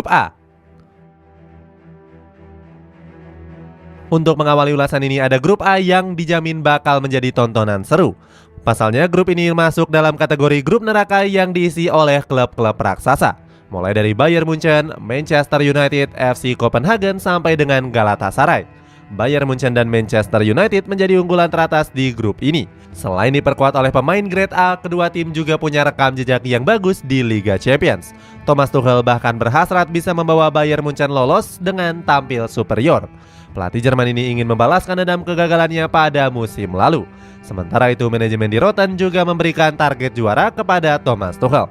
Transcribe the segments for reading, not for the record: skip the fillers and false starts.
Grup A. Untuk mengawali ulasan ini ada grup A yang dijamin bakal menjadi tontonan seru. Pasalnya grup ini masuk dalam kategori grup neraka yang diisi oleh klub-klub raksasa. Mulai dari Bayern Munchen, Manchester United, FC Copenhagen sampai dengan Galatasaray. Bayern Munchen dan Manchester United menjadi unggulan teratas di grup ini. Selain diperkuat oleh pemain grade A, kedua tim juga punya rekam jejak yang bagus di Liga Champions. Thomas Tuchel bahkan berhasrat bisa membawa Bayern Munchen lolos dengan tampil superior. Pelatih Jerman ini ingin membalaskan dendam kegagalannya pada musim lalu. Sementara itu manajemen di Rotten juga memberikan target juara kepada Thomas Tuchel.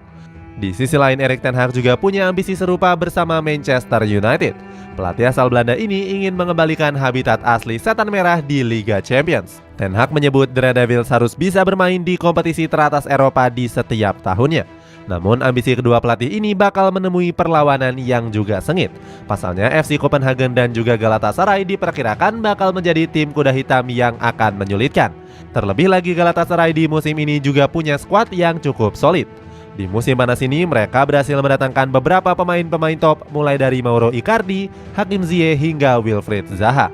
Di sisi lain Erik ten Hag juga punya ambisi serupa bersama Manchester United. Pelatih asal Belanda ini ingin mengembalikan habitat asli setan merah di Liga Champions. Ten Hag menyebut The Red Devils harus bisa bermain di kompetisi teratas Eropa di setiap tahunnya. Namun ambisi kedua pelatih ini bakal menemui perlawanan yang juga sengit. Pasalnya FC Copenhagen dan juga Galatasaray diperkirakan bakal menjadi tim kuda hitam yang akan menyulitkan. Terlebih lagi Galatasaray di musim ini juga punya skuad yang cukup solid. Di musim panas ini mereka berhasil mendatangkan beberapa pemain-pemain top mulai dari Mauro Icardi, Hakim Ziyech hingga Wilfried Zaha.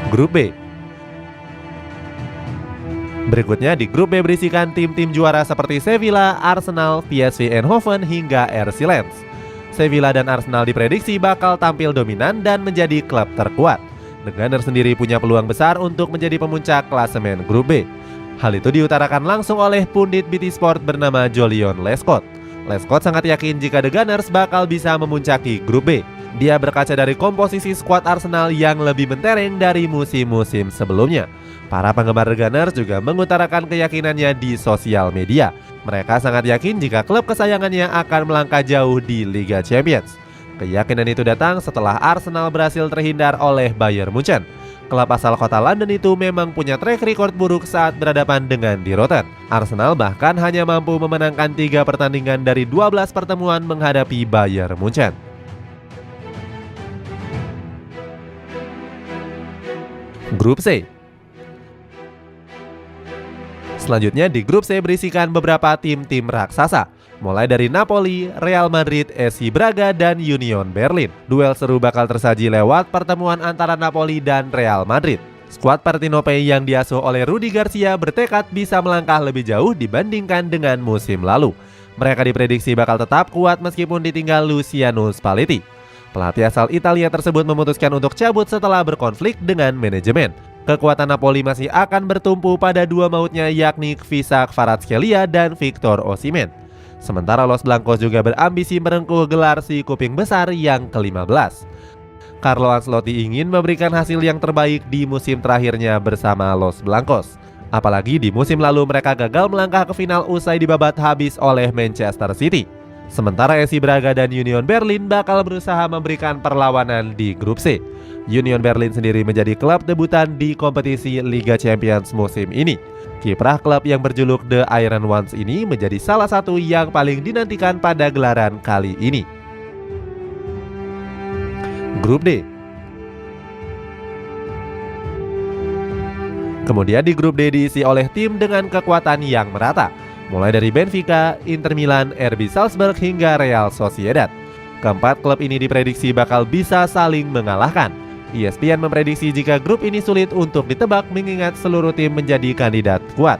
Grup B. Berikutnya di grup B berisikan tim-tim juara seperti Sevilla, Arsenal, PSV Eindhoven hingga RC Lens. Sevilla dan Arsenal diprediksi bakal tampil dominan dan menjadi klub terkuat. The Gunners sendiri punya peluang besar untuk menjadi pemuncak klasemen grup B. Hal itu diutarakan langsung oleh pundit BT Sport bernama Jolion Lescott. Lescott sangat yakin jika The Gunners bakal bisa memuncaki grup B. Dia berkaca dari komposisi skuad Arsenal yang lebih mentereng dari musim-musim sebelumnya. Para penggemar The Gunners juga mengutarakan keyakinannya di sosial media. Mereka sangat yakin jika klub kesayangannya akan melangkah jauh di Liga Champions. Keyakinan itu datang setelah Arsenal berhasil terhindar oleh Bayern Munchen. Klub asal kota London itu memang punya track record buruk saat berhadapan dengan Die Rotten. Arsenal bahkan hanya mampu memenangkan 3 pertandingan dari 12 pertemuan menghadapi Bayern Munchen. Grup C. Selanjutnya di grup C berisikan beberapa tim-tim raksasa. Mulai dari Napoli, Real Madrid, SC Braga, dan Union Berlin. Duel seru bakal tersaji lewat pertemuan antara Napoli dan Real Madrid. Skuad Partenope yang diasuh oleh Rudi Garcia bertekad bisa melangkah lebih jauh dibandingkan dengan musim lalu. Mereka diprediksi bakal tetap kuat meskipun ditinggal Luciano Spalletti. Pelatih asal Italia tersebut memutuskan untuk cabut setelah berkonflik dengan manajemen. Kekuatan Napoli masih akan bertumpu pada dua mautnya yakni Kviza Kvaratskhelia dan Victor Osimhen. Sementara Los Blancos juga berambisi merengkuh gelar si kuping besar yang ke-15. Carlo Ancelotti ingin memberikan hasil yang terbaik di musim terakhirnya bersama Los Blancos. Apalagi di musim lalu mereka gagal melangkah ke final usai dibabat habis oleh Manchester City. Sementara SC Braga dan Union Berlin bakal berusaha memberikan perlawanan di grup C. Union Berlin sendiri menjadi klub debutan di kompetisi Liga Champions musim ini. Kiprah klub yang berjuluk The Iron Ones ini menjadi salah satu yang paling dinantikan pada gelaran kali ini. Grup D. Kemudian di grup D diisi oleh tim dengan kekuatan yang merata. Mulai dari Benfica, Inter Milan, RB Salzburg hingga Real Sociedad. Keempat klub ini diprediksi bakal bisa saling mengalahkan. ESPN memprediksi jika grup ini sulit untuk ditebak mengingat seluruh tim menjadi kandidat kuat.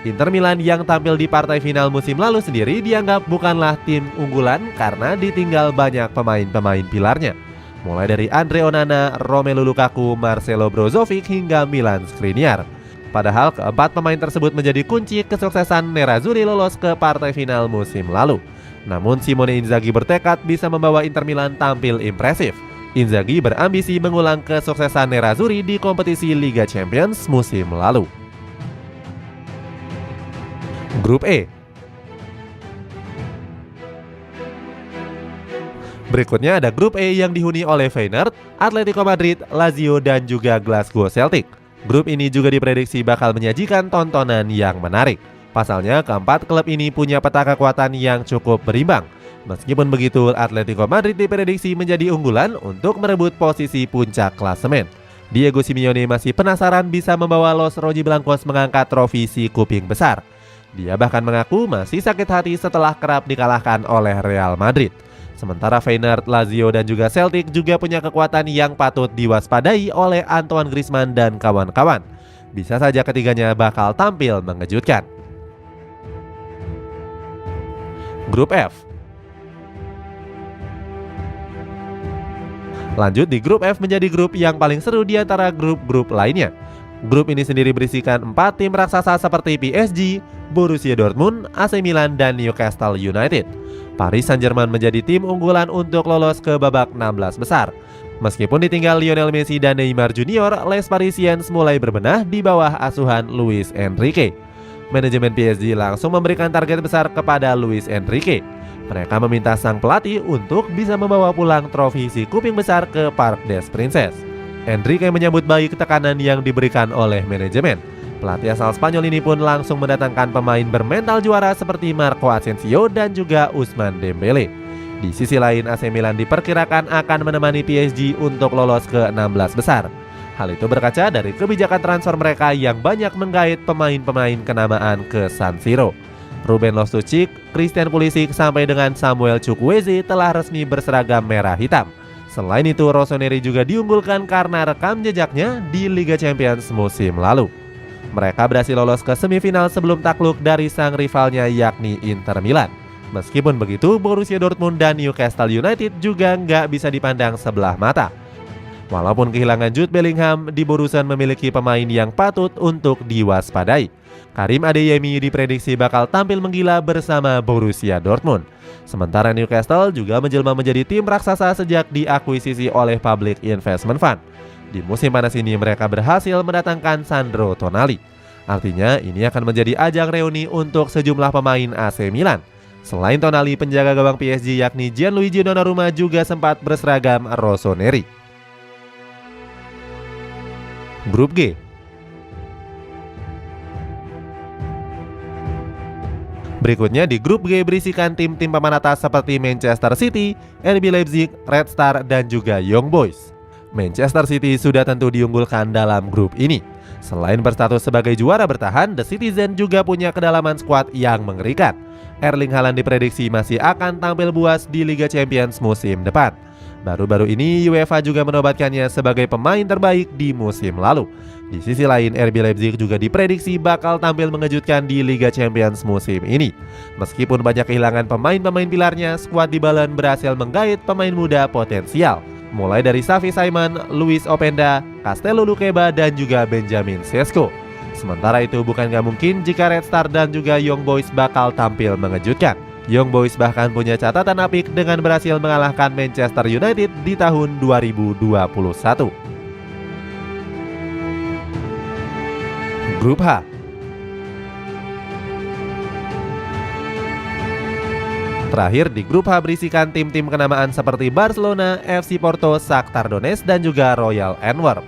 Inter Milan yang tampil di partai final musim lalu sendiri dianggap bukanlah tim unggulan karena ditinggal banyak pemain-pemain pilarnya. Mulai dari Andre Onana, Romelu Lukaku, Marcelo Brozovic hingga Milan Skriniar. Padahal keempat pemain tersebut menjadi kunci kesuksesan Nerazzurri lolos ke partai final musim lalu. Namun Simone Inzaghi bertekad bisa membawa Inter Milan tampil impresif. Inzaghi berambisi mengulang kesuksesan Nerazzurri di kompetisi Liga Champions musim lalu. Grup E. Berikutnya ada grup E yang dihuni oleh Feyenoord, Atletico Madrid, Lazio dan juga Glasgow Celtic. Grup ini juga diprediksi bakal menyajikan tontonan yang menarik. Pasalnya keempat klub ini punya peta kekuatan yang cukup berimbang. Meskipun begitu, Atletico Madrid diprediksi menjadi unggulan untuk merebut posisi puncak klasemen. Diego Simeone masih penasaran bisa membawa Los Rojiblancos mengangkat trofi si kuping besar. Dia bahkan mengaku masih sakit hati setelah kerap dikalahkan oleh Real Madrid. Sementara Feyenoord, Lazio dan juga Celtic juga punya kekuatan yang patut diwaspadai oleh Antoine Griezmann dan kawan-kawan. Bisa saja ketiganya bakal tampil mengejutkan. Grup F. Lanjut di grup F menjadi grup yang paling seru di antara grup-grup lainnya. Grup ini sendiri berisikan 4 tim raksasa seperti PSG, Borussia Dortmund, AC Milan, dan Newcastle United. Paris Saint-Germain menjadi tim unggulan untuk lolos ke babak 16 besar. Meskipun ditinggal Lionel Messi dan Neymar Junior, Les Parisiens mulai berbenah di bawah asuhan Luis Enrique. Manajemen PSG langsung memberikan target besar kepada Luis Enrique. Mereka meminta sang pelatih untuk bisa membawa pulang trofi si kuping besar ke Parc des Princes. Enrique menyambut baik tekanan yang diberikan oleh manajemen. Pelatih asal Spanyol ini pun langsung mendatangkan pemain bermental juara seperti Marco Asensio dan juga Ousmane Dembele. Di sisi lain, AC Milan diperkirakan akan menemani PSG untuk lolos ke 16 besar. Hal itu berkaca dari kebijakan transfer mereka yang banyak menggait pemain-pemain kenamaan ke San Siro. Ruben Loftus-Cheek, Christian Pulisic sampai dengan Samuel Chukwueze telah resmi berseragam merah hitam. Selain itu, Rossoneri juga diunggulkan karena rekam jejaknya di Liga Champions musim lalu. Mereka berhasil lolos ke semifinal sebelum takluk dari sang rivalnya yakni Inter Milan. Meskipun begitu, Borussia Dortmund dan Newcastle United juga nggak bisa dipandang sebelah mata. Walaupun kehilangan Jude Bellingham, di Borussen memiliki pemain yang patut untuk diwaspadai. Karim Adeyemi diprediksi bakal tampil menggila bersama Borussia Dortmund. Sementara Newcastle juga menjelma menjadi tim raksasa sejak diakuisisi oleh Public Investment Fund. Di musim panas ini mereka berhasil mendatangkan Sandro Tonali. Artinya ini akan menjadi ajang reuni untuk sejumlah pemain AC Milan. Selain Tonali, penjaga gawang PSG yakni Gianluigi Donnarumma juga sempat berseragam Rossoneri. Grup G. Berikutnya di grup G berisikan tim-tim papan atas seperti Manchester City, RB Leipzig, Red Star, dan juga Young Boys. Manchester City sudah tentu diunggulkan dalam grup ini. Selain berstatus sebagai juara bertahan, The Citizen juga punya kedalaman skuad yang mengerikan. Erling Haaland diprediksi masih akan tampil buas di Liga Champions musim depan. Baru-baru ini UEFA juga menobatkannya sebagai pemain terbaik di musim lalu. Di sisi lain, RB Leipzig juga diprediksi bakal tampil mengejutkan di Liga Champions musim ini. Meskipun banyak kehilangan pemain-pemain pilarnya, skuad di Balen berhasil menggait pemain muda potensial. Mulai dari Xavi Simons, Luis Openda, Castello Luqueba, dan juga Benjamin Sesko. Sementara itu bukan gak mungkin jika Red Star dan juga Young Boys bakal tampil mengejutkan. Young Boys bahkan punya catatan apik dengan berhasil mengalahkan Manchester United di tahun 2021. Grup H. Terakhir di grup H berisikan tim-tim kenamaan seperti Barcelona, FC Porto, Shakhtar Donetsk, dan juga Royal Antwerp.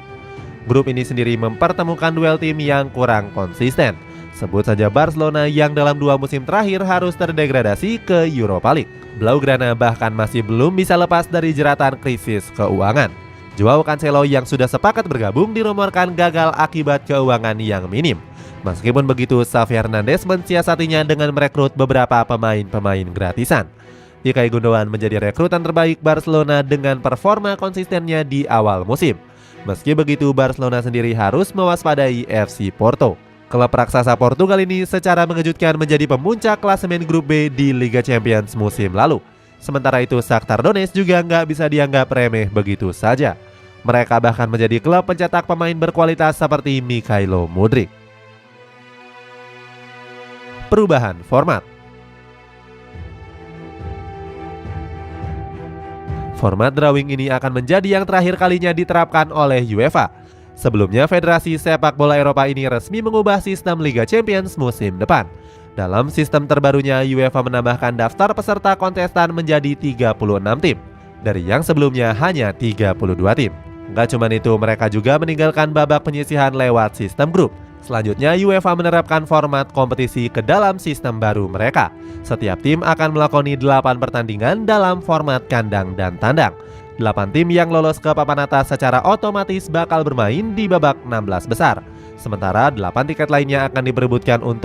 Grup ini sendiri mempertemukan duel tim yang kurang konsisten. Sebut saja Barcelona yang dalam 2 musim terakhir harus terdegradasi ke Europa League. Blaugrana bahkan masih belum bisa lepas dari jeratan krisis keuangan. Joao Cancelo yang sudah sepakat bergabung dirumorkan gagal akibat keuangan yang minim. Meskipun begitu, Xavi Hernandez mensiasatinya dengan merekrut beberapa pemain-pemain gratisan. Ilkay Gundogan menjadi rekrutan terbaik Barcelona dengan performa konsistennya di awal musim. Meski begitu, Barcelona sendiri harus mewaspadai FC Porto. Klub raksasa Portugal ini secara mengejutkan menjadi pemuncak klasemen grup B di Liga Champions musim lalu. Sementara itu, Shakhtar Donetsk juga nggak bisa dianggap remeh begitu saja. Mereka bahkan menjadi klub pencetak pemain berkualitas seperti Mikhailo Mudryk. Perubahan format. Format drawing ini akan menjadi yang terakhir kalinya diterapkan oleh UEFA. Sebelumnya, Federasi Sepak Bola Eropa ini resmi mengubah sistem Liga Champions musim depan. Dalam sistem terbarunya, UEFA menambahkan daftar peserta kontestan menjadi 36 tim, dari yang sebelumnya hanya 32 tim. Gak cuma itu, mereka juga meninggalkan babak penyisihan lewat sistem grup. Selanjutnya, UEFA menerapkan format kompetisi ke dalam sistem baru mereka. Setiap tim akan melakoni 8 pertandingan dalam format kandang dan tandang. 8 tim yang lolos ke papan atas secara otomatis bakal bermain di babak 16 besar. Sementara 8 tiket lainnya akan diperebutkan untuk